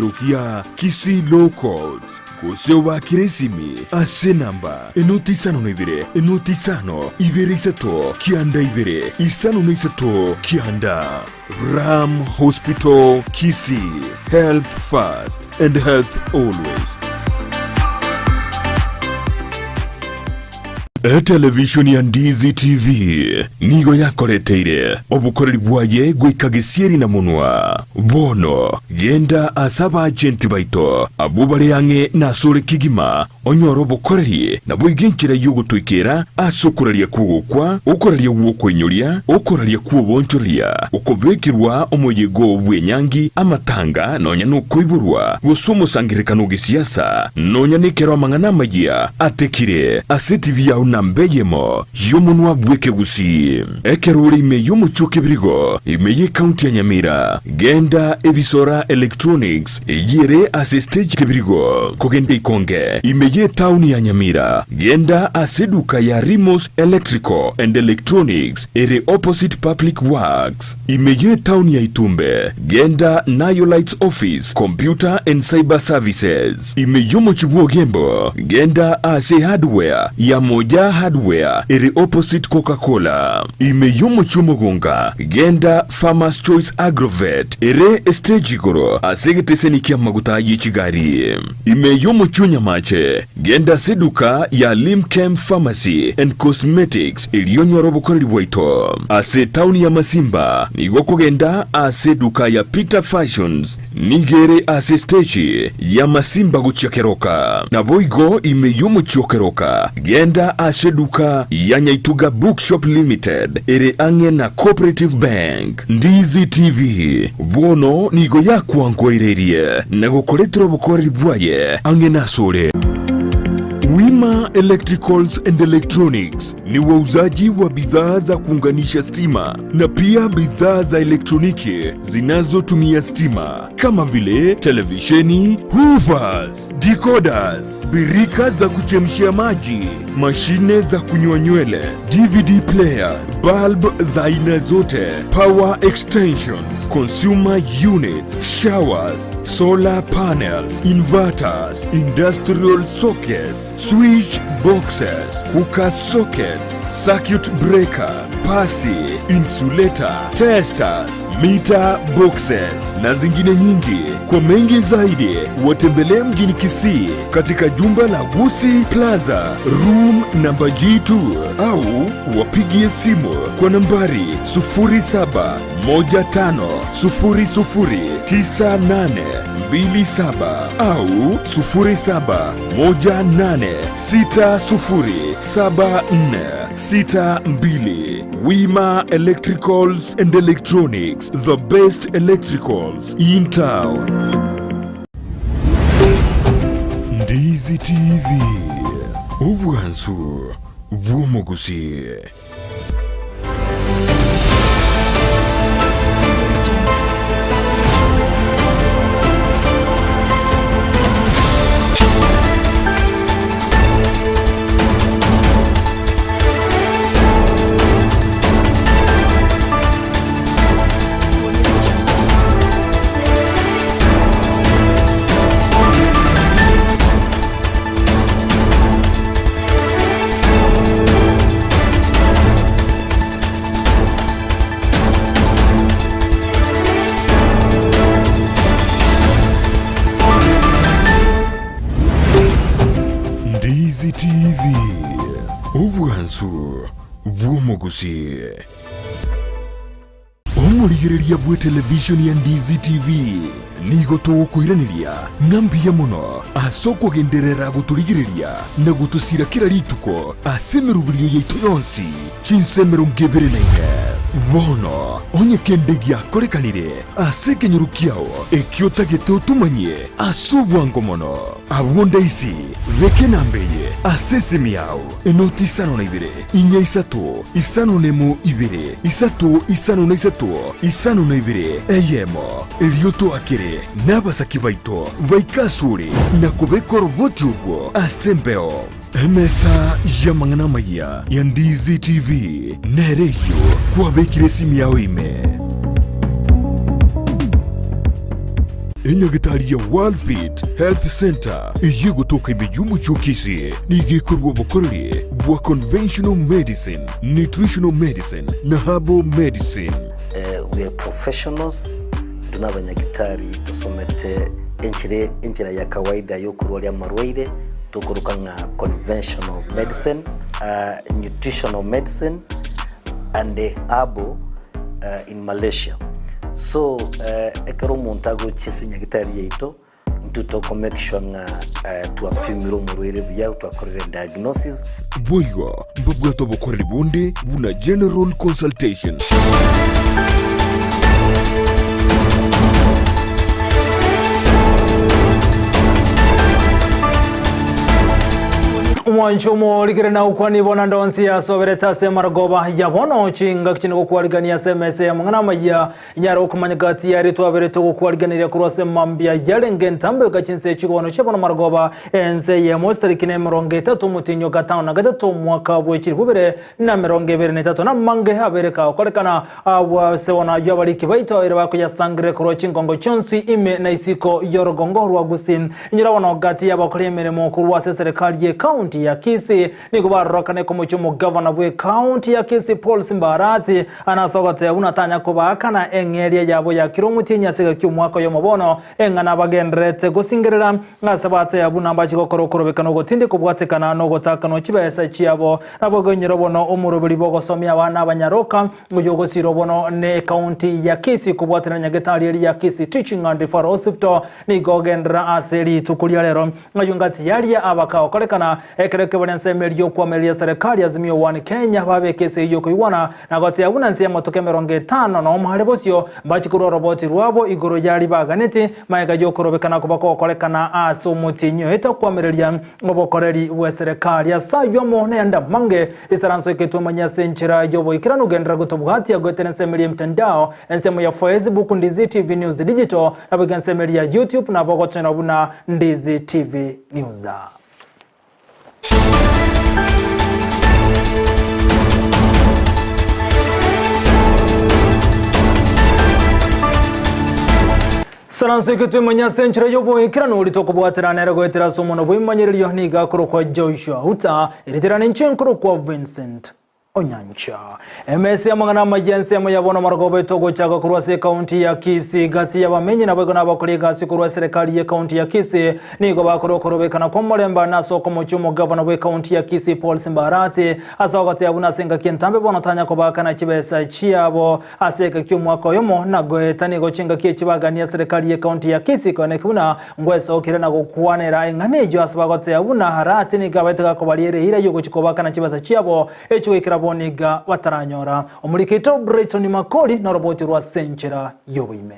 Rukia Kisii Locals Kusewa Kiresimi Ase namba Enotisano Nibire Enotisano Ibere Sato Kianda Ibere Isano Nisato Kianda Ram Hospital Kisii. Health first and health always. Television ya Ndizi TV nigo yakoreteire obukoreri bwaye gwikagisieri na munwa bono genda asaba agenti baito abubare yange nasore kigima onyoro bukoreri na bwiginchira yugutwikira asokuraria kugukwa ukoraria wokwenyoria ukoraria kubonchoria ukobekirwa omuyego bwenyangi amatanga nonya nukoiburwa gusumu sangirikano gisiasa nonya nikero mangana magia atekire asetivi ya Eyemo yomunwa bweke Gusii ekeruri ime yomuchuke birigo ime County ya Nyamira genda ebisora electronics yere asistage kebirigo kogende ikonge ime town ya Nyamira genda aseduka ya Rimos Electrical and Electronics ere opposite public works ime town ya Itumbe genda Nayo Lights Office Computer and Cyber Services ime yomuchubuo gembo genda ase hardware ya moja hardware ere opposite Coca-Cola ime yomuchumugunga genda Farmers Choice Agrovet ere estejigoro asegeteseni kia maguta yichigari ime yomuchunya mache genda seduka ya Limchem Pharmacy and Cosmetics iliyonyoro bukoreri bwaito ase town ya Masimba nigoko genda ase duka ya Peter Fashions nigere ase stage ya Masimba guchakeroka na boigo ime yomuchokeroka genda ase duka ya Nyaituga Bookshop Limited ere ange na Cooperative Bank. Ndizi TV bono nigo yakuangwairerie na gukoretro bukoreri bwaye ange nasore. Wima Electricals and Electronics ni wauzaji wa bidhaa za kuunganisha stima na pia bidhaa za elektroniki zinazotumia stima kama vile televisheni, hoovers, decoders, birika za kuchemshia maji, mashine za kunyoa nywele, DVD player, bulb za aina zote, power extensions, consumer units, showers, solar panels, inverters, industrial sockets, switch boxes, cooker sockets, circuit breaker, pasi, insulator, testers, meter boxes na zingine nyingi. Kwa mengi zaidi watembelee mjini Kisii katika jumba la Gusii Plaza room namba G2 au wapigie simu kwa nambari 0715009827 au 0718607462. Wima Electricals and Electronics, the best electricals in town. Ndizi TV ubwansu bw'omugusii. Ndizi TV ubwansu bw'omugusii. Omurigereria bwe television ya Ndizi TV nigo tugukwiraniria ngambia muno asoko genderera guturigireria na gutusira kira rituko asemerubirie yaitu yonsi chinsemero ngebere naine bono onye kendegi akorekanire asekenyurukiao ekiota geto tumanye asubwango mono abonda isi veke nambeye asesemiao enotisano na ibere inya isato isano nemo ibere isato isano na isato isano na ibere Eyemo elioto akere nabasaki baito baikasure na kubeko roboti ubwo asembeo Emesa ya mangana maya ya Ndizi TV nereyo kwa bekire simi yao ime enyagitari ya World Fit Health Center iye gutuka imijuma cyo Kisii nigikorwa bukorere bwa conventional medicine, nutritional medicine na herbal medicine. We are professionals, tunabanyagitari tusomete enchire ya kawaida yo kurwalia marwaire tukurukanga conventional medicine, nutritional medicine and herbal in Malaysia. So ekero montago chesinya gitari yeito ntuto make sure nga tuapimiro murwire bya twakorera diagnosis boywa mbabwato bokorera bonde buna general consultation. Mwanchumo likire na ukwani bona ndonsi ya sobereta se maragoba ya bono chinga kino kuwaligania SMS ya mangana maya nyara ukumanyagati ya ritu abereto kuwaligania kurose mambia yalenge ntambe kachinse chikono chebono maragoba Ensa Eyemo starikine meronge 3 mutinyo gatano na gatatu mwaka bwekiri kubere na meronge 23 na mange habereka kolekana wa sewona yabaliki baito ere bako ya sangre kuro chingongo chonsi ime na isiko yorogongo rwa Gusii nyira wono gati ya bakole meremo kurwa serikali ye county ya Kisii ni kubarokane ko muchumo governor we county ya Kisii Paul Simbarati anasogote unatanya kubakana engeria yabo ya kiromutinya siga cyumwaka yo mubono engana bagendrete gusingerera ngasabate yabuna mbachiko korokorobekano gotinde kubwatekana no gotakano kibesa cyabo nabogonyero bono umurubiri bogosomya abana abanyaroka mujogo sirobono ne county ya Kisii kubwateranya getari ya Kisii Teaching and Referral Hospital ni gogendra aseri tukulia lero ngayungati yali abakao kolekana ekereke balense melio kwa melia serikali azimio 1 Kenya babekese yo kuiwana na gote yabuna nsi ya motoke meronge 5 na omhale bosyo mbachikuro roboti rwabo igoro yali baganeti maega yo korobekana kubako kolekana aso mutinyo eta kwa melia ngobokoreri we serikali asayo mone anda mange isaranso ketumanya senchira yo boikirano gendra gotobwati ya gotense melia mtandao ensemo ya Facebook Ndizi TV News Digital na bagense melia YouTube na bogotena buna Ndizi TV News. Saranso ketumanya senchira yobo ikirano litokobwatira nere goetera somono bwimanyiriyo niga kurokwa Joshua Auta iritirana nchenkuru kwa Vincent Onyancha. MS amangana majensi yabona maragobe togo chaka kurwase county ya Kisii gati ya bamenyi na bwego nabakolega sikurwa serikali ya county ya Kisii nigo bakorokorobekana kwa molemba naso ko muchumo governor we county ya Kisii Paul Simbarati asogate yabuna senga kintambe bono tanya ko bakana kibesa chiabo aseka cyumwaka yomo nagoeta nigo chinga kibagania serikali ya county ya Kisii kone kuna ngweso kirena gukwanera enganejo asabagate yabuna harati niga betega ko baliere hira yugo chikobakana kibesa chiabo echo ikira niga wataranyora omurikito Brighton Makoli na roboti rwa senchira yobuime.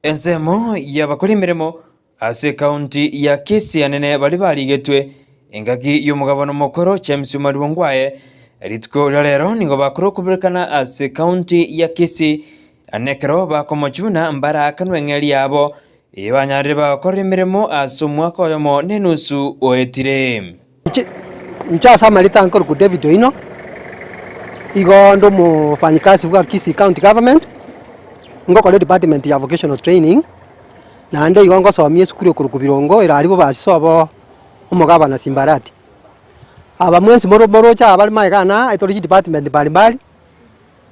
Ensemo yabakoli miremo ase county ya Kisii anene bali baligetwe engaki y'umugabano mukoro James Marwangwaye ritko lero ningo bakoro kuberekana ase county ya Kisii anekero bakomochuna mbara kanwengeli yabo ibanyarire bakora miremo ase mwaka yomo nenusu oetire nchasa malita ankor ku David Oino igo ndo mufanyikazi wa Kisii County Government ngoko le department ya vocational training na ande igo ngosomye sukuru kurukubirongo ira alibo basisobo umugaba na Simbarati aba mwensi moro cha abali maigana etology department bali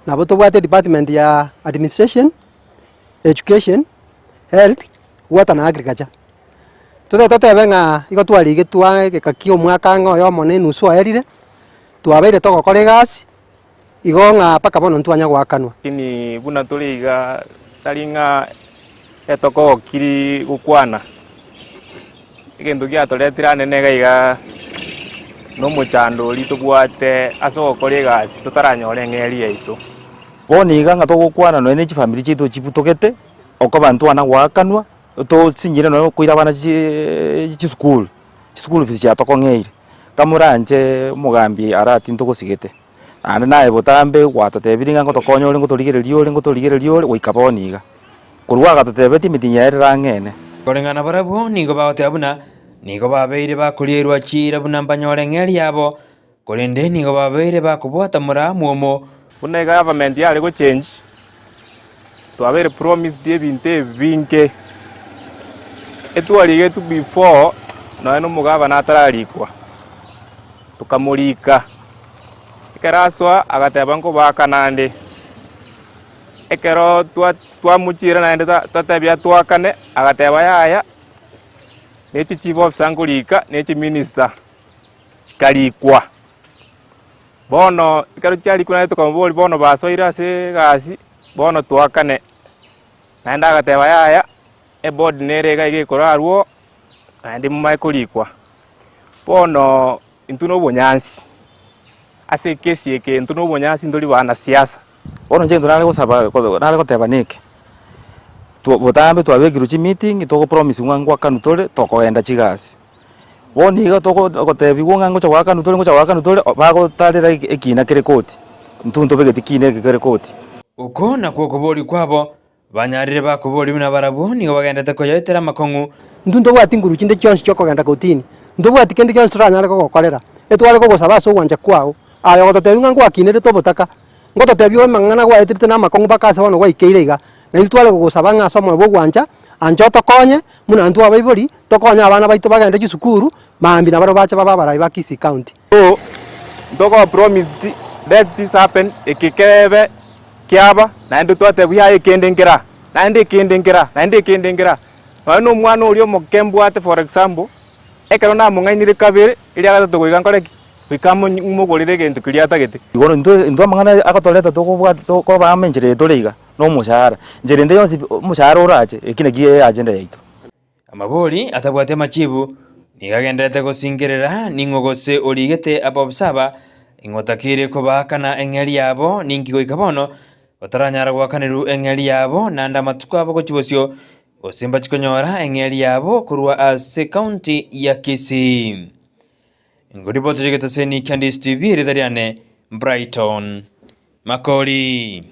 na boto bwate department ya administration, education, health, water na agriculture tote benga igo twali twa gekakio mwaka ngo yo mone nusu aerire twabeire toko kolegasi igonga paka bono ntwanya gwakanwa kini buna tuliga talinga etoko kiri gukwana ikindu kia toletira nenega iga no muchando litugwate aso kolegasi tutaranyore ngeri yaitu boni iga nga togukwana no ene family chitu chiputokete oko bantu ana gwakanwa to sinyire no kuira bana chi school fees ya toko ngeire kamuranje mugambi arati ntugusigete ande nae botambe gwatotebiringa ngo tokonyo uri ngo toligererio goikaboniga kurwa gatotebeti mitinya era ngene korengana barabo nigo baote abuna nigo babeire bakulierwa chira buna mbanyore ngeri yabo korende nigo babeire bakubwata muramuomo buna government yale go change twabere promise die binte binke etwarige tu before no mugavana atararikwa tukamurika ekeraswa agateba ngo bakanande ekero twamuchira naende tatebia twakane agateba yaya nechi chief officer ngurika nechi minister chikarikwa bono ikaro cyari kuna tukamubori bono basoira ase gasi bono twakane naenda agateba yaya board nerega igekorarwo naende mumakurikwa bono intuno bonyansi ase kesi eke intuno bonyansi ndori bana siasa bono nje ndonale gusaba nale goteba niki botambe twabekiru chi meeting toko promise ngwa kanutore tokogenda chigasi boni iga toko gotebi ngo cha kanutore bago tarira ekina kere koti ntunto begeti kine kere koti uko nakwo kubori kwabo banyarire bakubori bina barabu nigo bagendete koyetera makongu ntunto bwati nguru chinde cyonse cyo kogenda kotini ndobwati kende cyonse turanyare ko gokorera etware ko gusaba so gwanje kwao ayo gotebi ngwa kinere to botaka ngototebi we mangana gwa etirite na makongu bakase bono gwa ikeirega na itware ko gusaba nga somo bo gwanja anjo tokonye muna ntu abaibori tokonya abana baito bagenda gisukuru mambi na baro bacha baba barai ba Kisii County so ndoko promised that this happen ekikebe kiaba na ndu twatebi ya ekendengera no mwana uri omokembu ate for example ekero na mungainire kabere iri agatatu goiga nkoreki wikamo mugorire gento kiriata gete igoro ndo mangana akatoleta toko bamenjere toreiga no mushahara njere nde yonsi mushahara uraje ekine gie agenda yaitu amabori atabwate machibu nigagendete gusingerera ningogose origete abobsaba ingotakire kubakana engeri yabo ningigoika bono bataranyara gwakaniru engeri yabo nanda matuko abo gochibosio osimba chikonyora engeri yabo kurwa ase county ya Kisii ngoripo tujigeta seni Candice TV ridariane Brighton Makori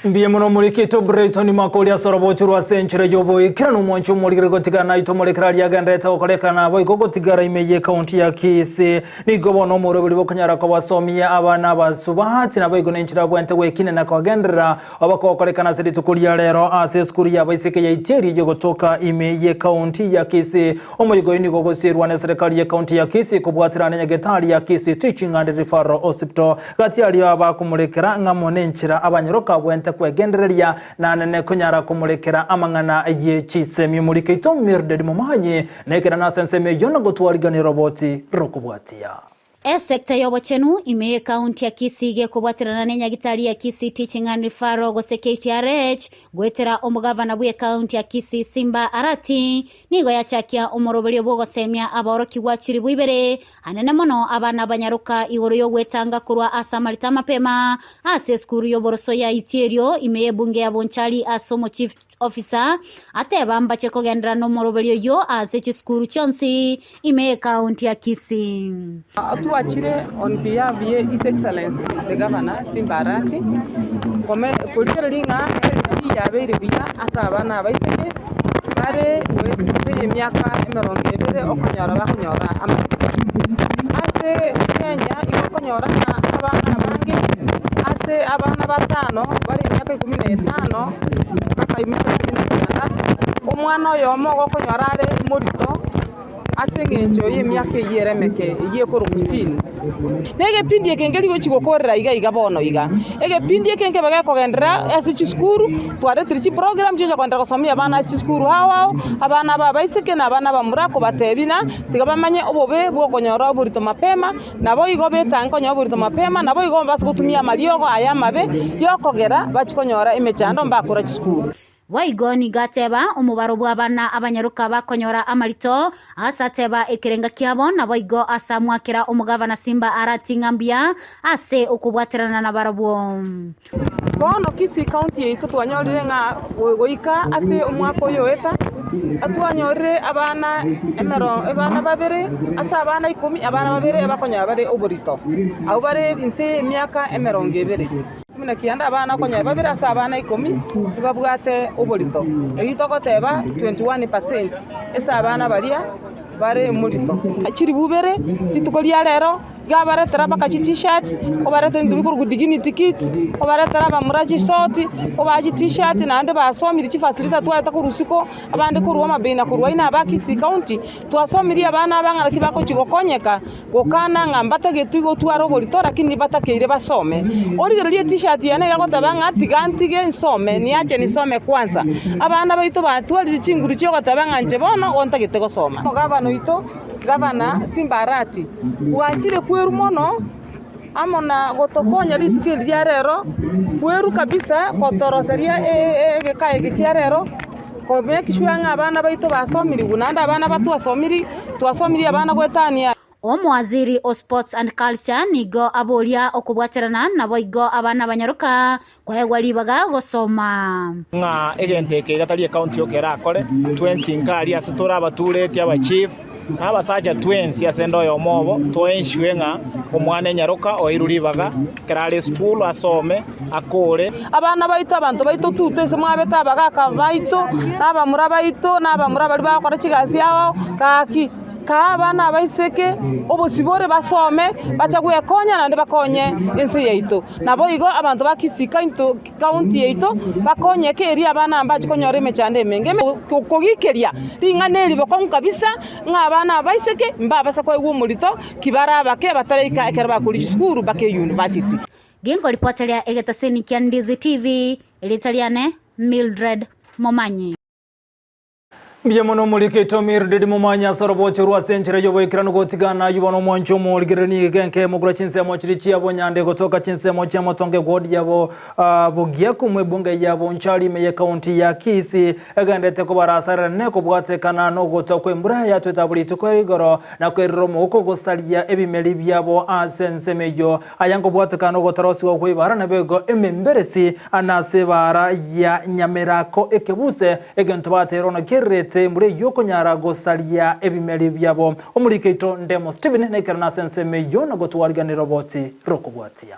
mbiye muno muri kito Brighton Makori asorobo churwa century yobo ikira no mwancho muri gotigana ito muri krali yagandeta okorekana abo igogotigara imeye county ya Kisii nigobo no muri buri bokanyara ko basomia abana basubahati nabo igonenchira bwente wekine na kwagendera abako okorekana sedi tukulia lero ase skuri ya baisike ya iteri yogotoka imeye county ya Kisii omuyigo inigo gosirwa na serikali ya county ya Kisii kubwatirana nyagetari ya Kisii Teaching and Referral Hospital gati ali abakumurekera ngamonenchira abanyiroka bwente kwegendereria na nene kunyara kumurekera amangana ye chisemi muri kito mirdedi mumanye nekera na senseme yona gotwariganira roboti rokubwatia sekta yobochenu imeye county ya Kisii ge kubwatirana n'enyagitari ya Kisii Teaching and Referral gose KTRH gwetera omugavana bwe county ya Kisii Simba Arati nigo yachakia omorobelio bwo gosemia aboroki gwachiri bwibere anene mono abana banyaruka igoro yo gwetanga kurwa asamalita mapema ase skuru yo boroso ya itierio imeye bunge ya bonchali asomo chief officer ateba mbache kogendera no morobelio yo ase chiskuru chonsi imeye county ya Kisii Atuachire on behalf of His Excellency the Governor Simba Arati kome kuliringa ya beiribia asabana baiseke bare we miaka emerongere okonyora bakonyora ase Kenya ikonyora abana bangi ase abana batano bari miaka 15 mpaka miaka 16 omwana yomo gokonyora are murito asengenjo yemyaka yeremeke yekorukutini nege pindi ekengeli gochigokorera iga bono iga ege pindi ekenge baga kogendera ase chiskuru tware trichi program jeje kwandira gosomia abana chiskuru hawao abana babaiseke na abana bamurako batebina tigabamanye obobe bwo konyora burito mapema nabo igo betanga konyora burito mapema nabo igo basi gutumia maliogo aya mabe yokogera bachikonyora imechando mbakura chiskuru Waigoni gateba omubaro bw'abana abanyaruka bakonyora amarito asateba ekerenga kiabo na waigo asamwakira omugavana Simba Arati ngambia ase okubwaterana na barabwo bono Kisii County yetu twanyorire nga goika ase omwaka oyo eta atwanyorire abana babere asa abana 10 abana babere abakonyora bare oborito abo bare inse emyaka 20 muna kianda abana konya babira asa abana 10 tubabwate oborito ehito goteba 21% esa abana baria bare murito akiri bubere litukolia lero gabaretera bakachi t-shirt obaretera ndi bikuru dignity kit obaretera bamurachi short obachi t-shirt nande basomiri chi facility twaleta kurusiko abande kurwa mabina kurwa ina Kisii County twasomiri abana bangara kibako chigokonyeka gokana ngambata getugo twaro borito lakini batakeire basome origererie t-shirt yana yagotabanga tigantige nsome niache nisome kwanza abana baito batwali chinguru cyo gotabanga nje bono ontagete gosoma gavana ito gavana Simbarati wachire kweru mono amona gotokonya litukiria rero kweru kabisa kotoroseria gekae gikiarero ko make sure abana baito basomiri gunanda abana twasomiri abana gwetania Omwaziri o Sports and Culture nigo aboria okubwaterana nabo igo abana banyaruka kwegwa libaga gosoma nga egenteke gatari county okera akore twins inkari asitora abaturete aba chief abasaja twins yasendo yomobo twenshwe nga omwana nyaruka oiruribaga kerale school asome akore abana baito abantu baito tutese mwabeta bagaka baito nabamura baito nabamura bali bakora kigasi yao kaki kabana baiseke obosibore basome bacha gwekonya nande bakonye ense yeito nabo igo abantu ba Kisii County yeito bakonye keri abana ambaje konyore mechande menge kogikeria ringaneri bokon kabisa ngabana baiseke mbabasa ko egumurito kibara bake batareka ekera bakuri school bake university gengo reporter egetaseni kya Ndizi TV elitaliane Mildred Momanyi Biyamono mulike Tomir Didi Mumanya soroboche ruwa senchire yobo ikirano gotigana yubono mwancho muligirani genke mugura chinsemo chirichi yabo nyande gotoka chinsemo chamo tonge godi yabo bugia kumwe bunge yabo nchali meye county ya Kisii agandete ko barasara ne ko bwatekana no gotokwe mburaya twetabuli tukoigoro na kweromo uko gosalia ebimeli byabo asensemeyo ayango bwatekana gotarosi wo kwibara na bego ememberesi anasebara ya nyamerako ekebuse egento batero no kirete mure yoko nyara gosalia ebimeli byabo omulikeito ndemo Steven nekerana sensemeyo na gotwarigani roboti rokobwatia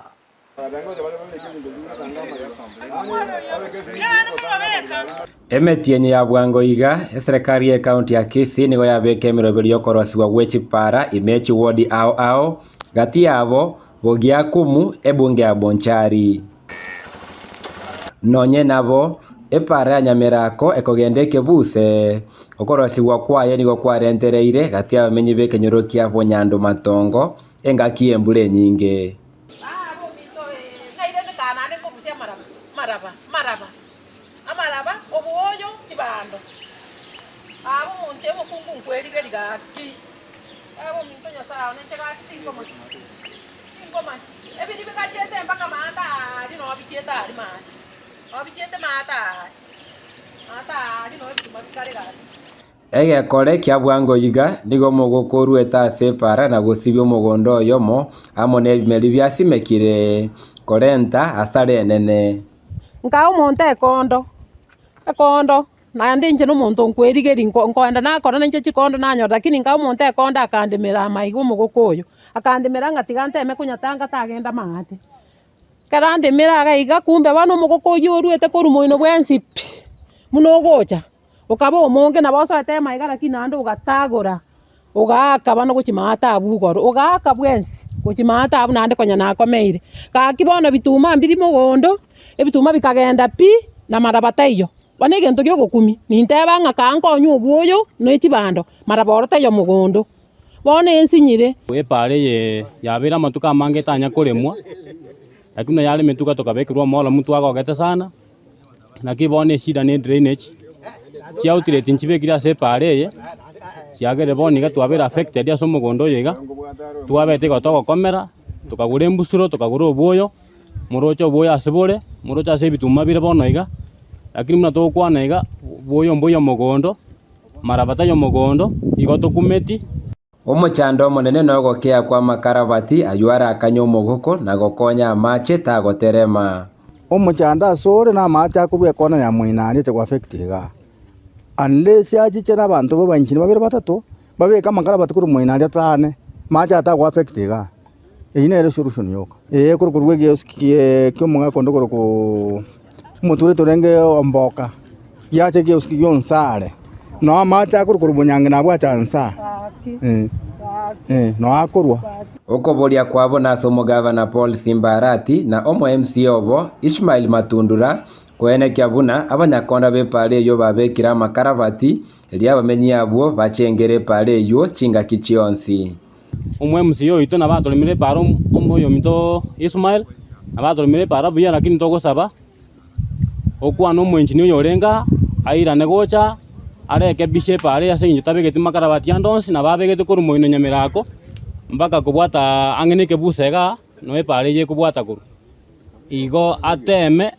Emetienye ya bwangoiga serikali ya county ya Kisii nigo yabeke miroberi yokorosiwa gwechipara imechi wodi ao gati yabo bogia kumu ebunge ya Bonchari nonye nabo epara ya Nyamirako ekogende kebuse okorosiwa kwaye nigo kwarentereire gati abamenyi beke nyorokia bonyando matongo engaki embule nyinge maraba obuoyo tibando abo munche mukungu nkweri gaki abo mintonya sawa nenchega tingoma ebidi bikajete mpaka mata dino bicheta ari mata dino bitumabikare gati egekore kia bwangoiga nigo mogokoru etase para na gusibyo mugondo yomo amone ebimeli byasimekire korenta asare nene nka umuntu ekondo na ndinje no muntu nkwirigeri nkonda nakora nje chikondo nanyoda lakini nka umuntu ekondo akandimira maigo mugokoyo akandimira ngatigante eme kunyatanga tagenda mahati karandimira agaiga kumbe bano mugokoyo oruete korumoino bwensi muno gocha ukaba omonge na boso ate maiga lakini ando ugatagora ugaka bano kuchimata abugoro ugaka bwensi kuchimata abu nande konya nakomeire kakibona bituma mbiri mugondo ebituma bikagenda pi na marabatayo wanegento gyo gukumi ninteba nga kankonyu obuoyo n'ekibando maraborota mugondo bone ensinyire epare ye yabira matuka mange tanya kuremwa lakini yale metuka tokabekirwa mola mtu agogete sana nakibone shida ne drainage cia outlet nchibekira separe ye ciagere boni gatwabera affected ya somugondo yega twabete gotoko komera tukagure embusuro tukagure obuoyo murocho obuoyo asibore murocho ase bituma bire bono iga lakini muna tokwana iga buoyo mboyo mugondo marabata yo mugondo igoto kumeti omochando monene no gokea kwa makarabati ayuara akanyo mogoko na gokonya amache tagoterema omochanda sore na amache akubwe kona ya muinari te affectiga unless yachiche n'abantu bo banjini babiri batatu babeka makarabati kuri muinari atane mache atago affectiga ine solution yoka kuri gyoski kyo munga kondo kuri muture turenge omboka yache gyoski yonsare no amache kuri bunyange nabwa chansa no akorwa okoboria kwabo na somo gavana Paul Simbarati na omo MC obo Ishmael Matundura kwene kiabuna abanyakonda be pale yo babekira makarabati elia bamenyi abo bachengere pale yo chinga kichionsi umwe MC yo ito na batolimire paro omoyo mito Ishmael na batolimire para buya lakini toko saba okwana omo engineer yorenga aira negocha areke bishe pale ase inyo tabegeti makarabati andonsi na babegeti kuru moino Nyamirako mpaka kubwata angenike busega no pale ye kubwata kuru igo ateme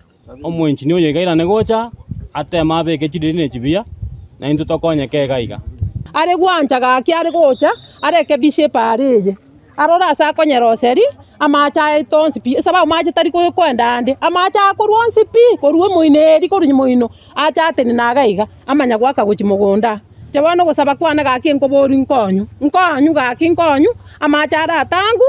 omo engineer yo gaira negocha atema abege chidine chibia na into tokonye ke gaiga are gwanja gaki are gocha areke bishe pale ye arora sa konyeroseri amacha itonsi pi saba macha tari ko kwenda ande amacha korwonsi pi korwe moineri korunyi moino acha ateni na gaiga amanya gwaka guchi mugunda chabano gusaba kwana gaki nkobori nkonyu gaki nkonyu amacha ratangu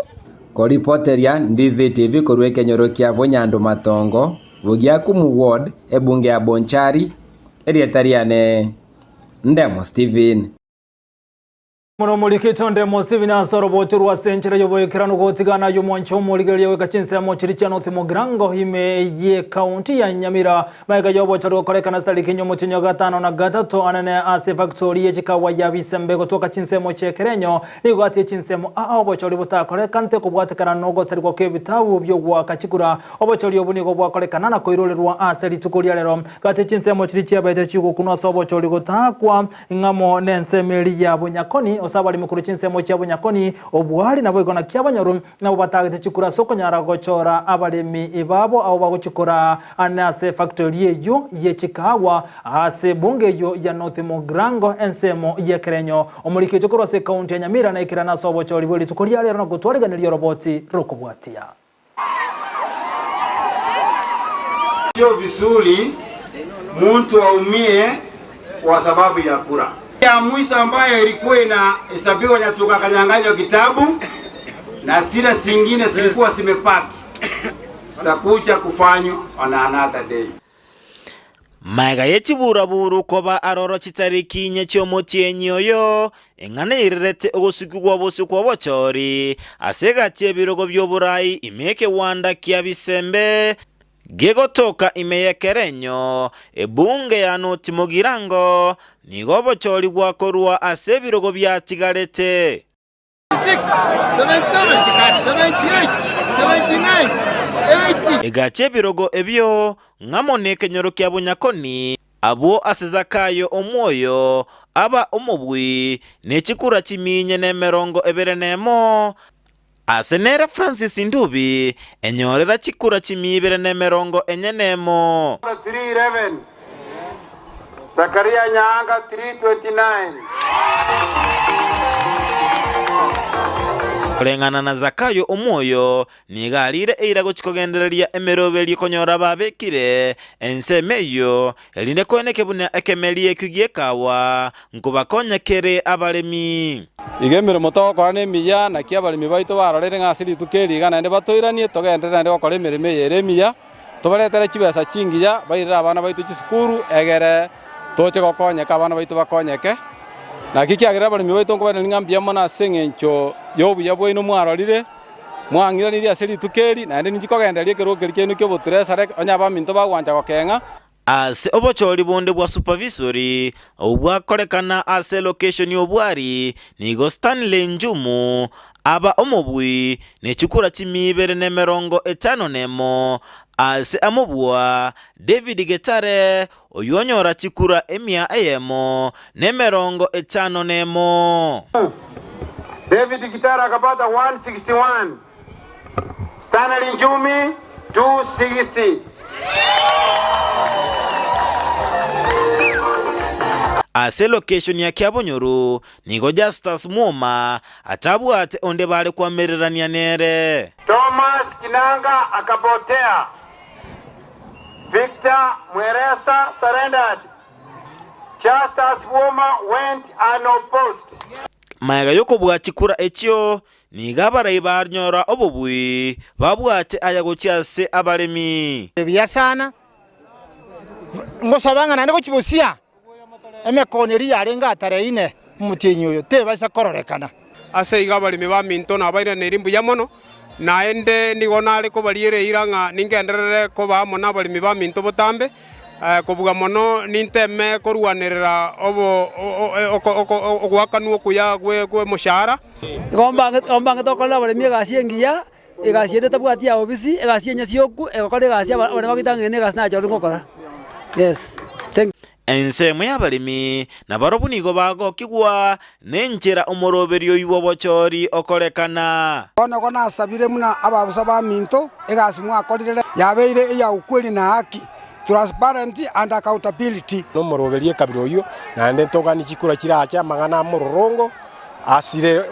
ko reporteria Ndizi TV korwe kenyorokia Bonyando Matongo bugia kumu ward ebunge ya Bonchari erietariane Ndemo Steven Muno mulikito Ndemo Steven asoro bochurwa senchera yoboyekirano gotigana yo mwancho muligeria weka chinse ya mochiri chano thimogrango hime ye county ya Nyamira maega yobo charo kolekana stali kinyo mochinyo gatano na gatato anane ase factory ye chikawa ya bisembe gotoka chinse mochekerenyo nigo ati chinse mo obochori buta kolekante kubwatekana nogo sari kwa kebitabu byo gwa kachikura obochori obuni go bwa kolekana na koirorerwa ase litukulia lero gati chinse mochiri chia baite chiko kuno sobochori gotakwa ngamo nensemeli ya bunyakoni osabali mukuru chinsemo cya bunyakoni obuhari nabo igona kyabanyaru nabo batagite chikura soko nyara gochora abalemi ibabo abo bagochikora anase factory yo ye chikawa ase bunge yo ya North Mogrango ensemo ye Kerenyo omulike chokoro se county ya Nyamira na ikira naso bochori boli tukoria lero gotwariganira roboti rokobwatia sio vizuri mtu aumie kwa sababu ya kura ya Muisa ambaye ilikuwa inahesabiwa nyatuka kanyang'anyo kitabu na sira zingine zilikuwa zimepaki zitakuja kufanywa on another day. Maiga yechiburaburu koba aroro chitariki nyecyomo cyenyoyo engane irete ogusukugwa bose kwa bochori asega chebirogo by'oburayi imeke wanda kya bisembe gegotoka imeyekerenyo ebunge ya North Mogirango nigo bochori bwakorwa ase birogo byatigarete 77 78 79 80 egache birogo ebyo ngamoneke nyoro kya bunyakoni abo asezakayo omwoyo aba omubwi nechikura chiminye nemerongo eberenemo asenera Francis Ndubi enyorera chikura chimibere nemerongo enyenemo 311 Zakaria Nyanga 329 Kulengana na Zakayo omwoyo nigalire eira gochikogendereria emerobeli konyora babekire ensemeyo elinde koneke buna ekemelie kugiekawa nkubakonyekere abalemi igemere moto kwa nemiya na kia abalemi baito barorere ngasiri tukeriga na batoiranie togenderera ndo gukora emereme yeremiya tobaretera kibesa kingiya bairira abana baito chisukuru egere toche gokonyeka abana baito bakonyeke na kikiagira abalemi baito ngobana ngambia mona sengencho yobuya bwino mwarorire mwangiranirie asiri tukeri na ndi njikogenderie kerokeri kenu kyo butresare onya baminto bagwanja gokenga ase obochori bonde bwa supervisory obwakorekana ase location yobwari nigo Stanley Njumu aba omobwi nechukura chimibere nemerongo etano nemo ase amobwa David Getare oyonyora chikura emia Eyemo nemerongo etano nemo David Gitara akapata 161 Stanley Njumi 260 ase location ya Kiabonyoro nigo Justus Mwoma atabwate onde bale kwamererania nere Thomas Kinanga akapotea Victor Mweresa surrendered Justus Mwoma went unopposed Maiga yoko bwachikura ekyo nigabara ibarnyora obobwi babwate ayagochiase abalemi byasana ngosabanga nane gochibusia emekoneri yarenga atareine mutinyi oyo tebasa kororekana ase iga abalimi ba minto nabairaneri mbuya mono naende nigo nare kobariere iranga ningenderere koba amo n'abalimi ba minto botambe kobuga mono ninteme korwanerera ogwakanu okuya gwe mushahara ombange tokola abalimi egasi engiya egasi ende tabwati ya obisi egasi enya sioku egokora egasi abana bagitangene egasi nacho ngokora. Yes, thank Ensa emo y'abalimi nabarobu nigo bagokigwa nenchera omoroberio iwo bochori okorekana ono kona sabire muna ababusa ba minto egasi mwakorire yabeire ya ukweli na haki, transparent and accountability no moroberie kabiro yo na nde togani chikura kiracha magana murorongo asire